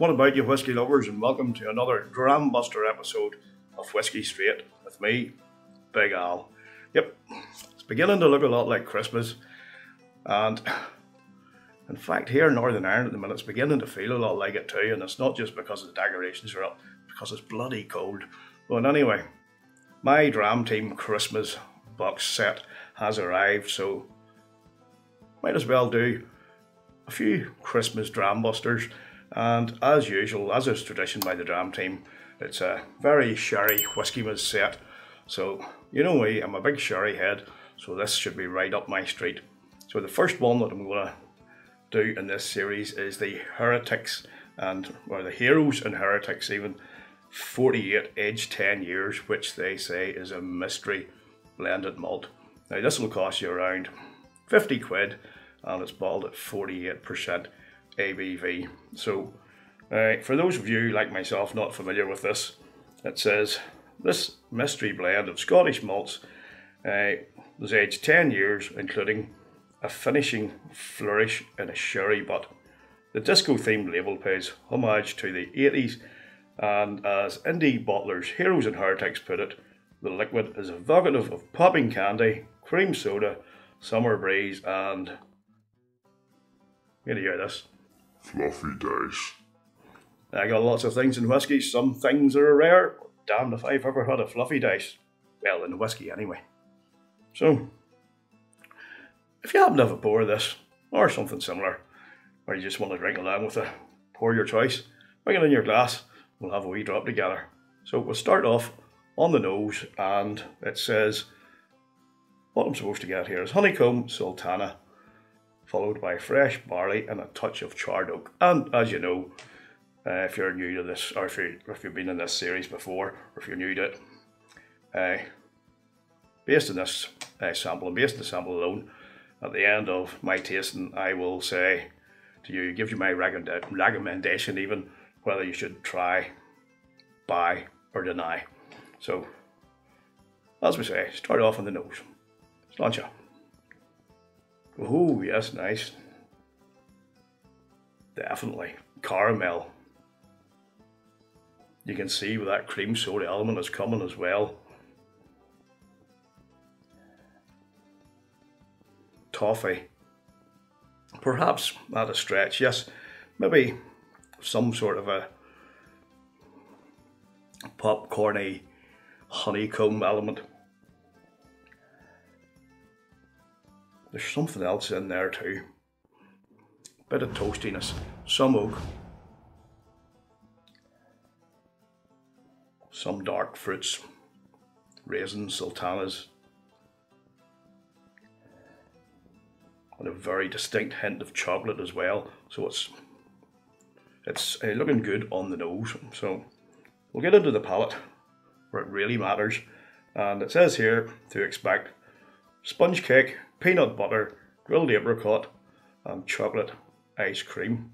What about you, whiskey lovers, and welcome to another Dram Buster episode of Whiskey Straight with me, Big Al. Yep, it's beginning to look a lot like Christmas, and in fact here in Northern Ireland at the minute it's beginning to feel a lot like it too, and it's not just because the decorations are up, it's because it's bloody cold. But anyway, my Dram Team Christmas box set has arrived, so might as well do a few Christmas Dram Busters. And as usual, as is tradition by the Dram Team, it's a very sherry Whiskymas set. So you know me, I'm a big sherry head, so this should be right up my street. So the first one that I'm going to do in this series is the Heretics, or the Heroes and Heretics even, 48 aged 10 years, which they say is a mystery blended malt. Now this will cost you around 50 quid, and it's bottled at 48% ABV. So for those of you like myself not familiar with this, it says this mystery blend of Scottish malts was aged 10 years, including a finishing flourish in a sherry butt. The disco themed label pays homage to the 80s, and as indie bottlers Heroes and Heretics put it, the liquid is evocative of popping candy, cream soda, summer breeze, and you hear this? Fluffy dice. I got lots of things in whiskey. Some things are rare. Damned if I've ever had a fluffy dice. Well, in whiskey anyway. So, if you happen to have a pour of this, or something similar, or you just want to drink along with it, pour your choice, bring it in your glass, we'll have a wee drop together. So we'll start off on the nose, and it says, what I'm supposed to get here is honeycomb, sultana, followed by fresh barley and a touch of charred oak. And as you know, if you're new to this, or if you've been in this series before, or if you're new to it, based on this sample, and based on the sample alone, at the end of my tasting, I will say to you, give you my recommendation even, whether you should try, buy, or deny. So, as we say, start off on the nose. Sláinte. Oh yes, nice. Definitely. Caramel. You can see where that cream soda element is coming as well. Toffee. Perhaps at a stretch, yes. Maybe some sort of a popcorny honeycomb element. There's something else in there too. Bit of toastiness, some oak, some dark fruits, raisins, sultanas, and a very distinct hint of chocolate as well. So it's looking good on the nose. So we'll get into the palate where it really matters. And it says here to expect sponge cake, peanut butter, grilled apricot, and chocolate ice cream.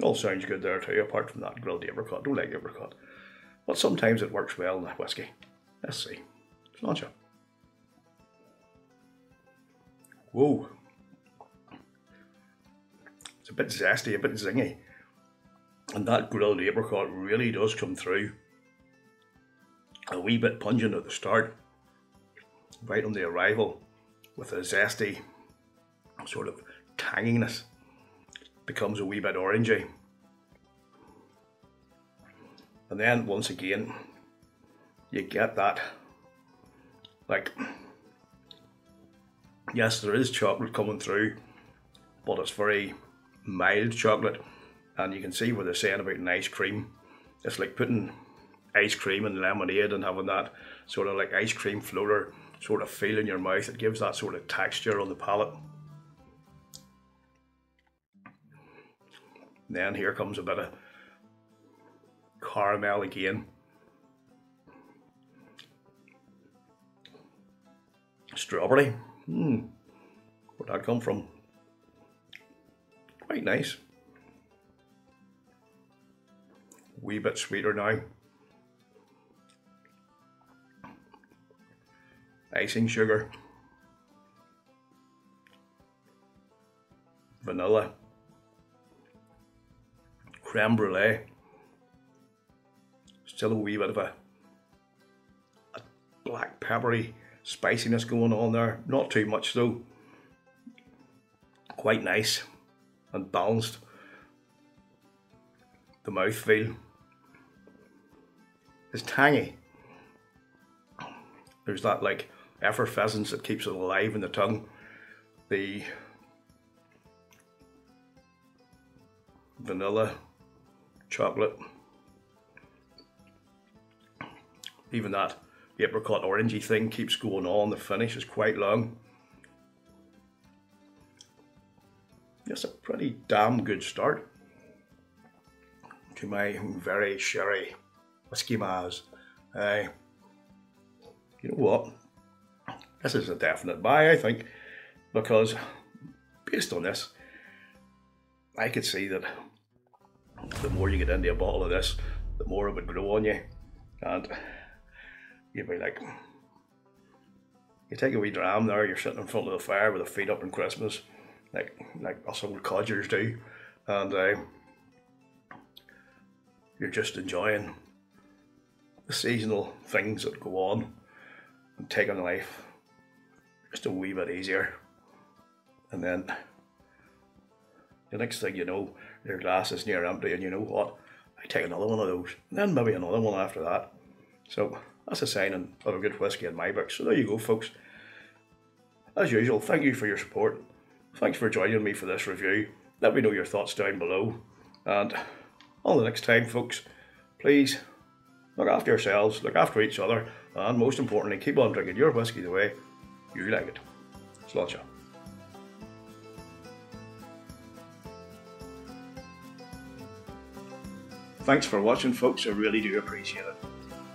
All sounds good there too, apart from that grilled apricot. Don't like apricot, but sometimes it works well in the whiskey. Let's see. Sláinte. Whoa. It's a bit zesty, a bit zingy, and that grilled apricot really does come through. A wee bit pungent at the start, right on the arrival, with a zesty sort of tanginess, becomes a wee bit orangey. And then once again, you get that, like, yes, there is chocolate coming through, but it's very mild chocolate. And you can see what they're saying about an ice cream. It's like putting ice cream in lemonade and having that sort of like ice cream floater sort of feel in your mouth. It gives that sort of texture on the palate. Then here comes a bit of caramel again. Strawberry. Where'd that come from? Quite nice. Wee bit sweeter now. Icing sugar. vanilla, creme brulee. Still a wee bit of a black peppery spiciness going on there. Not too much though. Quite nice and balanced. The mouthfeel is tangy. There's that like effervescence that keeps it alive in the tongue. The vanilla, chocolate, even that apricot orangey thing keeps going on. The finish is quite long. It's a pretty damn good start to my very sherry Whiskymas. You know what? This is a definite buy, I think, because based on this, I could see that the more you get into a bottle of this, the more it would grow on you, and you'd be like, you take a wee dram there, you're sitting in front of the fire with the feet up in Christmas, like us old codgers do, and you're just enjoying the seasonal things that go on and taking life just a wee bit easier. And then the next thing you know, your glass is near empty, and you know what, I take another one of those, and then maybe another one after that. So that's a sign of a good whiskey in my book. So there you go, folks. As usual, thank you for your support. Thanks for joining me for this review. Let me know your thoughts down below, and until the next time, folks, please look after yourselves, look after each other, and most importantly, keep on drinking your whiskey the way you like it. Sláinte. Thanks for watching, folks, I really do appreciate it.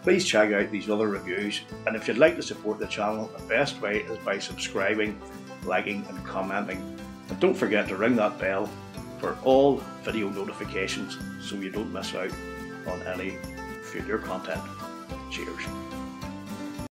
Please check out these other reviews, and if you'd like to support the channel, the best way is by subscribing, liking and commenting. And don't forget to ring that bell for all video notifications so you don't miss out on any future content. Cheers.